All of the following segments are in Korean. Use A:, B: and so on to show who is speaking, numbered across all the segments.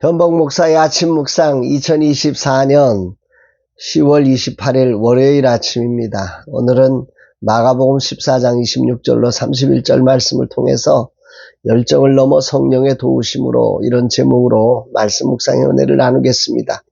A: 변복 목사의 아침 묵상 2024년 10월 28일 월요일 아침입니다. 오늘은 마가복음 14장 26절로 31절 말씀을 통해서 열정을 넘어 성령의 도우심으로 이런 제목으로 말씀 묵상의 은혜를 나누겠습니다.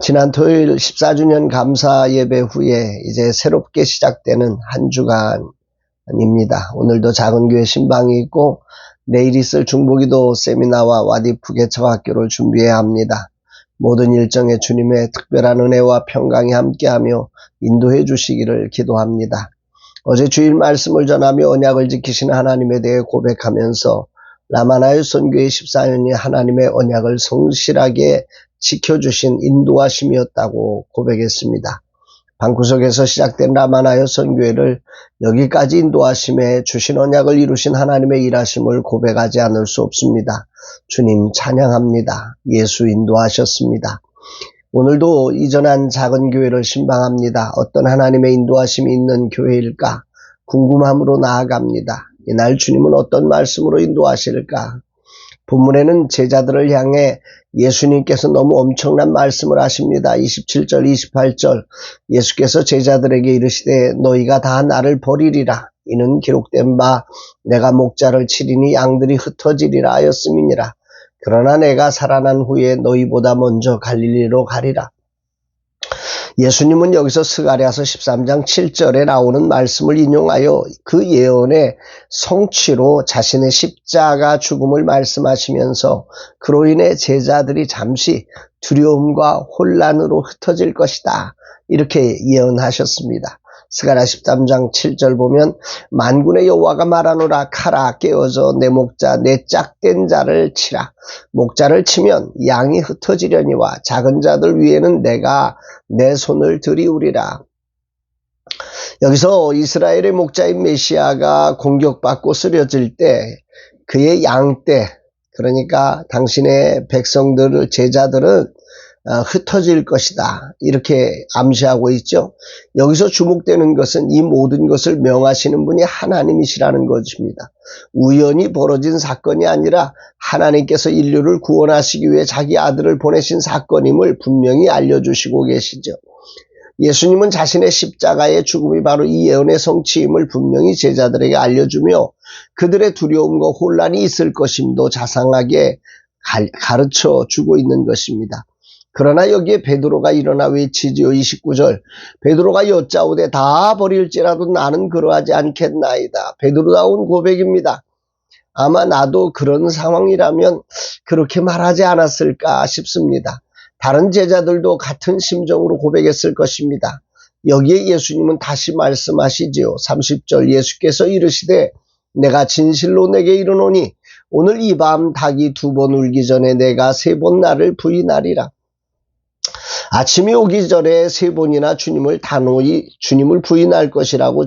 A: 지난 토요일 14주년 감사 예배 후에 이제 새롭게 시작되는 한 주간입니다. 오늘도 작은 교회 신방이 있고 내일 있을 중보기도 세미나와 와디프 개척학교를 준비해야 합니다. 모든 일정에 주님의 특별한 은혜와 평강이 함께하며 인도해 주시기를 기도합니다. 어제 주일 말씀을 전하며 언약을 지키시는 하나님에 대해 고백하면서 라마나의 선교의 14년이 하나님의 언약을 성실하게 지켜주신 인도하심이었다고 고백했습니다. 방구석에서 시작된 라마나의 선교회를 여기까지 인도하심에 주신 언약을 이루신 하나님의 일하심을 고백하지 않을 수 없습니다. 주님 찬양합니다. 예수 인도하셨습니다. 오늘도 이전한 작은 교회를 신방합니다. 어떤 하나님의 인도하심이 있는 교회일까? 궁금함으로 나아갑니다. 이날 주님은 어떤 말씀으로 인도하실까? 본문에는 제자들을 향해 예수님께서 너무 엄청난 말씀을 하십니다. 27절, 28절 예수께서 제자들에게 이르시되 너희가 다 나를 버리리라. 이는 기록된 바 내가 목자를 치리니 양들이 흩어지리라 하였음이니라. 그러나 내가 살아난 후에 너희보다 먼저 갈릴리로 가리라. 예수님은 여기서 스가랴서 13장 7절에 나오는 말씀을 인용하여 그 예언의 성취로 자신의 십자가 죽음을 말씀하시면서 그로 인해 제자들이 잠시 두려움과 혼란으로 흩어질 것이다. 이렇게 예언하셨습니다. 스가랴 13장 7절 보면 만군의 여호와가 말하노라 카라 깨어져 내 목자 내 짝된 자를 치라. 목자를 치면 양이 흩어지려니와 작은 자들 위에는 내가 내 손을 들이우리라. 여기서 이스라엘의 목자인 메시아가 공격받고 쓰러질 때 그의 양떼 그러니까 당신의 백성들 제자들은 흩어질 것이다. 이렇게 암시하고 있죠. 여기서 주목되는 것은 이 모든 것을 명하시는 분이 하나님이시라는 것입니다. 우연히 벌어진 사건이 아니라 하나님께서 인류를 구원하시기 위해 자기 아들을 보내신 사건임을 분명히 알려주시고 계시죠. 예수님은 자신의 십자가의 죽음이 바로 이 예언의 성취임을 분명히 제자들에게 알려주며 그들의 두려움과 혼란이 있을 것임도 자상하게 가르쳐 주고 있는 것입니다. 그러나 여기에 베드로가 일어나 외치지요. 29절 베드로가 여짜오되 다 버릴지라도 나는 그러하지 않겠나이다. 베드로다운 고백입니다. 아마 나도 그런 상황이라면 그렇게 말하지 않았을까 싶습니다. 다른 제자들도 같은 심정으로 고백했을 것입니다. 여기에 예수님은 다시 말씀하시지요. 30절 예수께서 이르시되 내가 진실로 내게 이르노니 오늘 이 밤 닭이 2번 울기 전에 내가 3번 나를 부인하리라. 아침이 오기 전에 3번이나 주님을 단호히 주님을 부인할 것이라고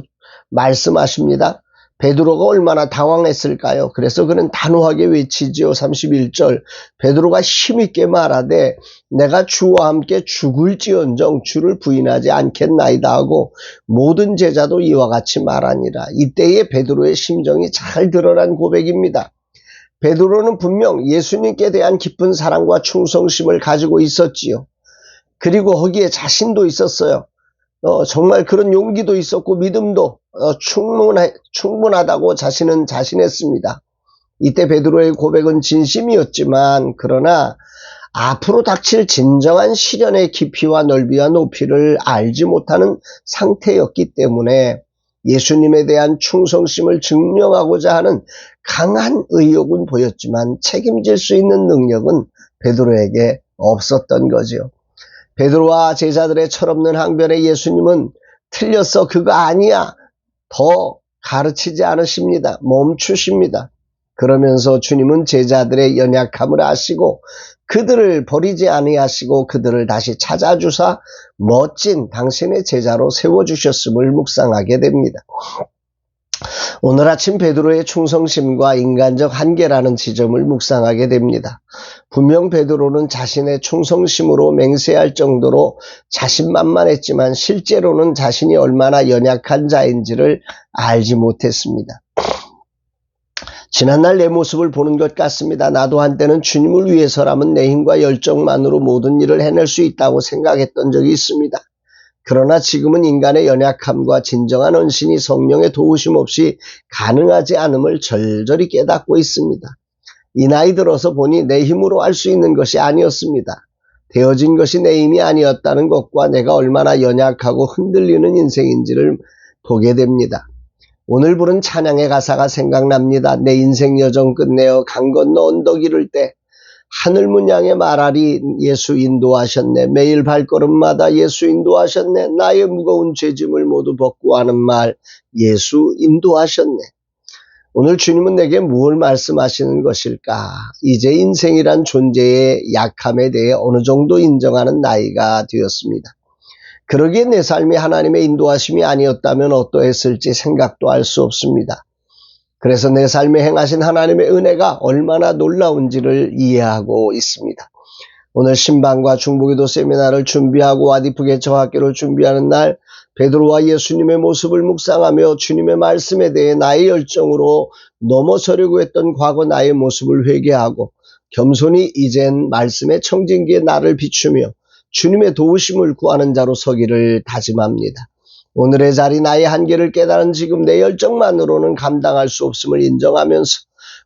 A: 말씀하십니다. 베드로가 얼마나 당황했을까요? 그래서 그는 단호하게 외치지요. 31절 베드로가 힘있게 말하되 내가 주와 함께 죽을지언정 주를 부인하지 않겠나이다 하고 모든 제자도 이와 같이 말하니라. 이때의 베드로의 심정이 잘 드러난 고백입니다. 베드로는 분명 예수님께 대한 깊은 사랑과 충성심을 가지고 있었지요. 그리고 거기에 자신도 있었어요. 정말 그런 용기도 있었고 믿음도 충분하다고 자신은 자신했습니다. 이때 베드로의 고백은 진심이었지만 그러나 앞으로 닥칠 진정한 시련의 깊이와 넓이와 높이를 알지 못하는 상태였기 때문에 예수님에 대한 충성심을 증명하고자 하는 강한 의욕은 보였지만 책임질 수 있는 능력은 베드로에게 없었던 거죠. 베드로와 제자들의 철없는 항변에 예수님은 틀렸어 그거 아니야 더 가르치지 않으십니다. 멈추십니다. 그러면서 주님은 제자들의 연약함을 아시고 그들을 버리지 아니하시고 그들을 다시 찾아주사 멋진 당신의 제자로 세워주셨음을 묵상하게 됩니다. 오늘 아침 베드로의 충성심과 인간적 한계라는 지점을 묵상하게 됩니다. 분명 베드로는 자신의 충성심으로 맹세할 정도로 자신만만했지만 실제로는 자신이 얼마나 연약한 자인지를 알지 못했습니다. 지난날 내 모습을 보는 것 같습니다. 나도 한때는 주님을 위해서라면 내 힘과 열정만으로 모든 일을 해낼 수 있다고 생각했던 적이 있습니다. 그러나 지금은 인간의 연약함과 진정한 헌신이 성령의 도우심 없이 가능하지 않음을 절절히 깨닫고 있습니다. 이 나이 들어서 보니 내 힘으로 할 수 있는 것이 아니었습니다. 되어진 것이 내 힘이 아니었다는 것과 내가 얼마나 연약하고 흔들리는 인생인지를 보게 됩니다. 오늘 부른 찬양의 가사가 생각납니다. 내 인생 여정 끝내어 강 건너 언덕 이를 때 하늘 문 향해 말하리 예수 인도하셨네. 매일 발걸음마다 예수 인도하셨네. 나의 무거운 죄짐을 모두 벗고 하는 말 예수 인도하셨네. 오늘 주님은 내게 무엇을 말씀하시는 것일까? 이제 인생이란 존재의 약함에 대해 어느 정도 인정하는 나이가 되었습니다. 그러기에 내 삶이 하나님의 인도하심이 아니었다면 어떠했을지 생각도 할 수 없습니다. 그래서 내 삶에 행하신 하나님의 은혜가 얼마나 놀라운지를 이해하고 있습니다. 오늘 신방과 중보기도 세미나를 준비하고 와디프게 저학교를 준비하는 날 베드로와 예수님의 모습을 묵상하며 주님의 말씀에 대해 나의 열정으로 넘어서려고 했던 과거 나의 모습을 회개하고 겸손히 이젠 말씀의 청진기에 나를 비추며 주님의 도우심을 구하는 자로 서기를 다짐합니다. 오늘의 자리 나의 한계를 깨달은 지금 내 열정만으로는 감당할 수 없음을 인정하면서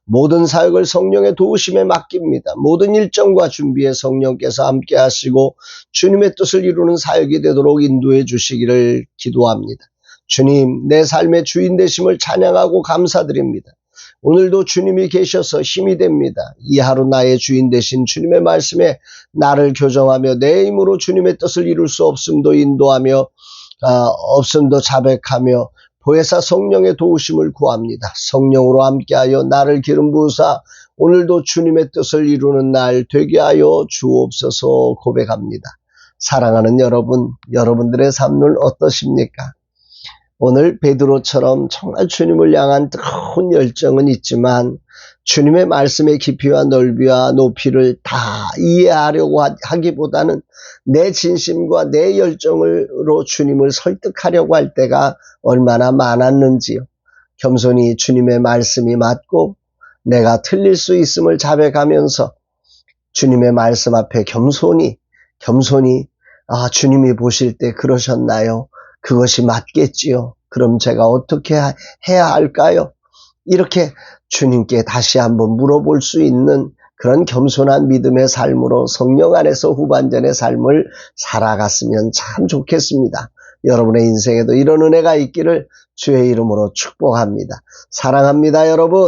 A: 모든 사역을 성령의 도우심에 맡깁니다. 모든 일정과 준비에 성령께서 함께 하시고 주님의 뜻을 이루는 사역이 되도록 인도해 주시기를 기도합니다. 주님, 내 삶의 주인 되심을 찬양하고 감사드립니다. 오늘도 주님이 계셔서 힘이 됩니다. 이 하루 나의 주인 되신 주님의 말씀에 나를 교정하며 내 힘으로 주님의 뜻을 이룰 수 없음도 인도하며 없음도 자백하며 보혜사 성령의 도우심을 구합니다. 성령으로 함께하여 나를 기름 부으사 오늘도 주님의 뜻을 이루는 날 되게 하여 주옵소서 고백합니다. 사랑하는 여러분, 여러분들의 삶은 어떠십니까? 오늘 베드로처럼 정말 주님을 향한 뜨거운 열정은 있지만 주님의 말씀의 깊이와 넓이와 높이를 다 이해하려고 하기보다는 내 진심과 내 열정으로 주님을 설득하려고 할 때가 얼마나 많았는지요. 겸손히 주님의 말씀이 맞고 내가 틀릴 수 있음을 자백하면서 주님의 말씀 앞에 겸손히 주님이 보실 때 그러셨나요? 그것이 맞겠지요. 그럼 제가 어떻게 해야 할까요? 이렇게 주님께 다시 한번 물어볼 수 있는 그런 겸손한 믿음의 삶으로 성령 안에서 후반전의 삶을 살아갔으면 참 좋겠습니다. 여러분의 인생에도 이런 은혜가 있기를 주의 이름으로 축복합니다. 사랑합니다, 여러분.